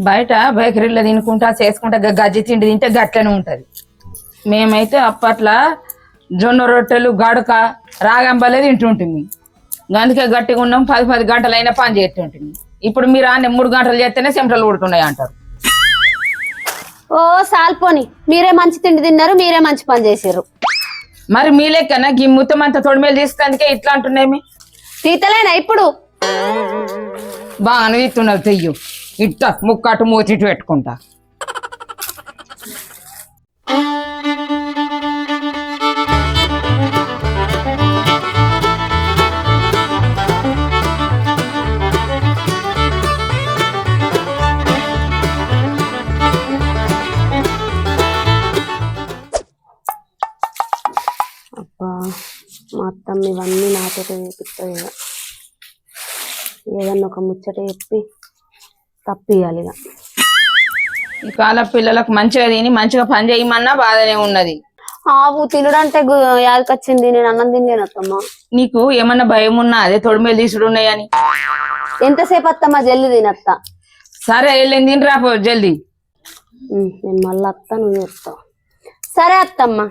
బయట బేకరీలో తినుకుంటా చేసుకుంటా గజ్జి తిండి తింటే గట్లనే ఉంటది. మేమైతే అప్పట్లో జొన్న రొట్టెలు గడక రాగంబలే తింటుంటుంది. అందుకే గట్టిగా ఉన్నాం. 10 గంటలైనా పని చేస్తుంటుంది. ఇప్పుడు మీరు అన్న 3 గంటలు చేస్తేనే చెమటలు పుడుతున్నాయి అంటారు. ఓ సాల్పోని, మీరే మంచి తిండి తిన్నారు, మీరే మంచి పని చేసారు. మరి మీ లెక్కన ఈ ముత్తం అంతా తొడిమేలు తీసుకుందుకే ఇట్లా అంటున్నాయి. తీతలేనా ఇప్పుడు? బాగా తీస్తున్నారు. తెయ్యు ఇట్ట ముక్కటు మూతిట్టు పెట్టుకుంటా. అబ్బా, మా అత్తమ్మ ఇవన్నీ నాతో చేపిస్తాయి. ఏదన్నా ఒక ముచ్చట చెప్పి తప్పియాలి. ఈ కాల పిల్లలకు మంచిగా తిని మంచిగా పని చేయమన్నా బాధనే ఉన్నది. ఆవు తినడంటే యాదకొచ్చింది. నేను అన్నం తినలేను అత్తమ్మ. నీకు ఏమన్నా భయం ఉన్నా అదే తొడిమేలు తీసుడు ఉన్నాయని? ఎంతసేపు అత్తమ్మ? జల్ది తినత్తా. సరే వెళ్ళింది తిని రాపో జల్దీ. నేను మళ్ళీ అత్త, నువ్వు చెప్తావు. సరే అత్తమ్మ.